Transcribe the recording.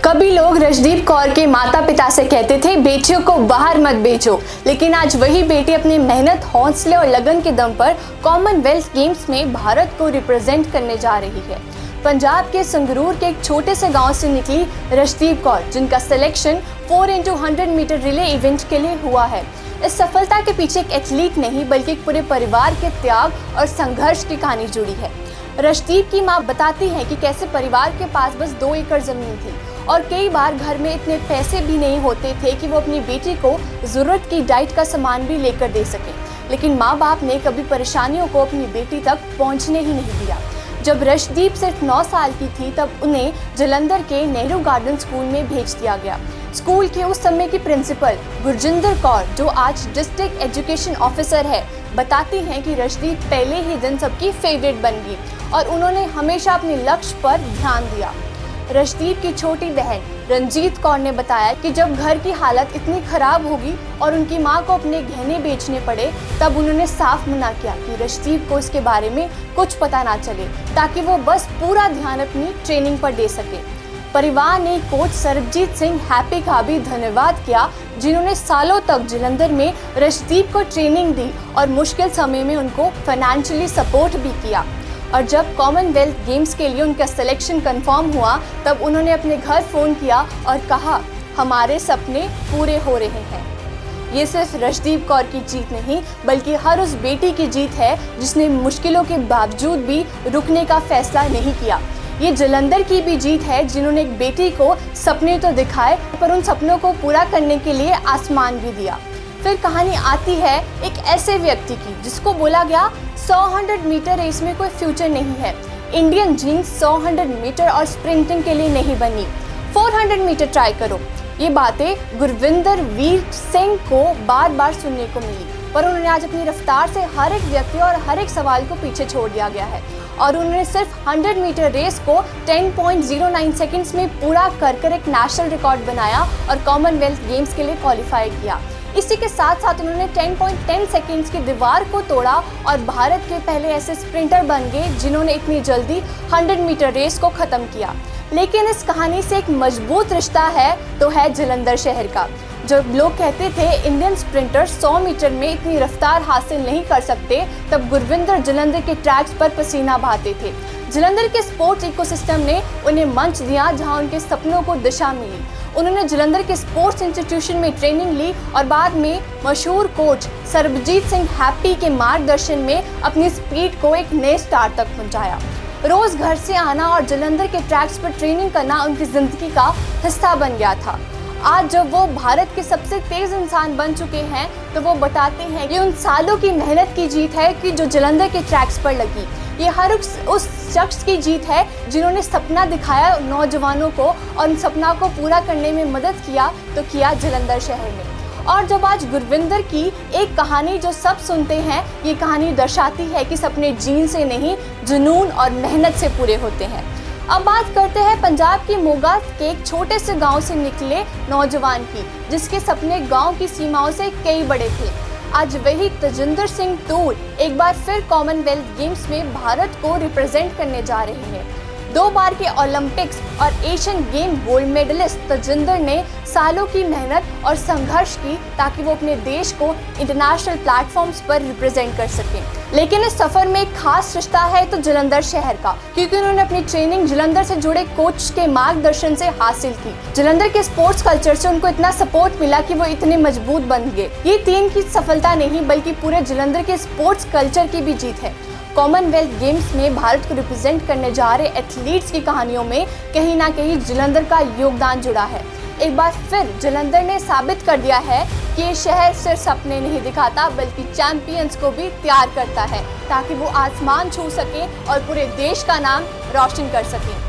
कभी लोग रशदीप कौर के माता पिता से कहते थे बेटियों को बाहर मत भेजो, लेकिन आज वही बेटी अपनी मेहनत, हौसले और लगन के दम पर कॉमनवेल्थ गेम्स में भारत को रिप्रेजेंट करने जा रही है। पंजाब के संगरूर के एक छोटे से गांव से निकली रशदीप कौर, जिनका selection 4x100 metre relay event के लिए हुआ है। इस सफलता के पीछे एक एथलीट नहीं बल्कि एक पूरे परिवार के त्याग और संघर्ष की कहानी जुड़ी है। रशदीप की मां बताती हैं कि कैसे परिवार के पास बस 2 एकड़ जमीन थी और कई बार घर में इतने पैसे भी नहीं होते थे कि वो अपनी बेटी को जरूरत की डाइट का सामान भी लेकर दे सके, लेकिन माँ बाप ने कभी परेशानियों को अपनी बेटी तक पहुँचने ही नहीं दिया। जब रशदीप सिर्फ 9 साल की थी तब उन्हें जालंधर के नेहरू गार्डन स्कूल में भेज दिया गया। स्कूल के उस समय की प्रिंसिपल गुरजिंदर कौर, जो आज डिस्ट्रिक्ट एजुकेशन ऑफिसर है, बताती हैं कि रशदीप पहले ही दिन सबकी फेवरेट बन गई और उन्होंने हमेशा अपने लक्ष्य पर ध्यान दिया। रशदीप की छोटी बहन रंजीत कौर ने बताया कि जब घर की हालत इतनी खराब होगी और उनकी मां को अपने गहने बेचने पड़े, तब उन्होंने साफ मना किया कि रशदीप को इसके बारे में कुछ पता ना चले, ताकि वो बस पूरा ध्यान अपनी ट्रेनिंग पर दे सके। परिवार ने कोच सरबजीत सिंह हैप्पी का भी धन्यवाद किया, जिन्होंने सालों तक जालंधर में रशदीप को ट्रेनिंग दी और मुश्किल समय में उनको फाइनेंशियली सपोर्ट भी किया। और जब कॉमनवेल्थ गेम्स के लिए उनका सिलेक्शन कंफर्म हुआ, तब उन्होंने अपने घर फ़ोन किया और कहा, हमारे सपने पूरे हो रहे हैं। ये सिर्फ रशदीप कौर की जीत नहीं बल्कि हर उस बेटी की जीत है जिसने मुश्किलों के बावजूद भी रुकने का फैसला नहीं किया। ये जालंधर की भी जीत है, जिन्होंने एक बेटी को सपने तो दिखाए पर उन सपनों को पूरा करने के लिए आसमान भी दिया। फिर कहानी आती है एक ऐसे व्यक्ति की जिसको बोला गया 100 मीटर रेस में कोई फ्यूचर नहीं है। इंडियन जीन्स 100 मीटर और स्प्रिंटिंग के लिए नहीं बनी, 400 मीटर ट्राई करो। ये बातें गुरविंदर वीर सिंह को बार बार सुनने को मिली, पर उन्होंने आज अपनी रफ्तार से हर एक व्यक्ति और हर एक सवाल को पीछे छोड़ दिया गया है और उन्होंने सिर्फ 100 मीटर रेस को 10.09 सेकंड्स में पूरा कर एक नेशनल रिकॉर्ड बनाया और कॉमनवेल्थ गेम्स के लिए क्वालिफाई किया। इसी के साथ साथ उन्होंने 10.10 सेकंड्स की दीवार को तोड़ा और भारत के पहले ऐसे स्प्रिंटर बन गए जिन्होंने इतनी जल्दी 100 मीटर रेस को ख़त्म किया। लेकिन इस कहानी से एक मजबूत रिश्ता है तो है जालंधर शहर का। जब लोग कहते थे इंडियन स्प्रिंटर 100 मीटर में इतनी रफ्तार हासिल नहीं कर सकते, तब गुरविंदर जालंधर के ट्रैक्स पर पसीना बहाते थे। जालंधर के स्पोर्ट्स इकोसिस्टम ने उन्हें मंच दिया जहां उनके सपनों को दिशा मिली। उन्होंने जालंधर के स्पोर्ट्स इंस्टीट्यूशन में ट्रेनिंग ली और बाद में मशहूर कोच सरबजीत सिंह हैप्पी के मार्गदर्शन में अपनी स्पीड को एक नए स्टार तक पहुंचाया। रोज घर से आना और जालंधर के ट्रैक्स पर ट्रेनिंग करना उनकी जिंदगी का हिस्सा बन गया था। आज जब वो भारत के सबसे तेज इंसान बन चुके हैं, तो वो बताते हैं कि उन सालों की मेहनत की जीत है कि जो जालंधर के ट्रैक्स पर लगी। ये हर उस शख्स की जीत है जिन्होंने सपना दिखाया नौजवानों को और उन सपना को पूरा करने में मदद किया, तो किया जालंधर शहर ने। और जब आज गुरविंदर की एक कहानी जो सब सुनते हैं, ये कहानी दर्शाती है कि सपने जीन से नहीं, जुनून और मेहनत से पूरे होते हैं। अब बात करते हैं पंजाब की मोगा के एक छोटे से गांव से निकले नौजवान की, जिसके सपने गांव की सीमाओं से कई बड़े थे। आज वही तजिंदर सिंह तूर एक बार फिर कॉमनवेल्थ गेम्स में भारत को रिप्रेजेंट करने जा रहे हैं। 2 बार के ओलंपिक्स और Asian game gold medalist Tajinder ने सालों की मेहनत और संघर्ष की ताकि वो अपने देश को इंटरनेशनल प्लेटफॉर्म्स पर रिप्रेजेंट कर सकें। लेकिन इस सफर में एक खास रिश्ता है तो जालंधर शहर का, क्योंकि उन्होंने अपनी ट्रेनिंग जालंधर से जुड़े कोच के मार्गदर्शन से हासिल की। जालंधर के स्पोर्ट्स कल्चर से उनको इतना सपोर्ट मिला कि वो इतने मजबूत बन गए। ये टीम की सफलता नहीं बल्कि पूरे जालंधर के स्पोर्ट्स कल्चर की भी जीत है। कॉमनवेल्थ गेम्स में भारत को रिप्रेजेंट करने जा रहे एथलीट्स की कहानियों में कहीं ना कहीं जालंधर का योगदान जुड़ा है। एक बार फिर जालंधर ने साबित कर दिया है कि ये शहर सिर्फ सपने नहीं दिखाता बल्कि चैंपियंस को भी तैयार करता है, ताकि वो आसमान छू सके और पूरे देश का नाम रोशन कर सके।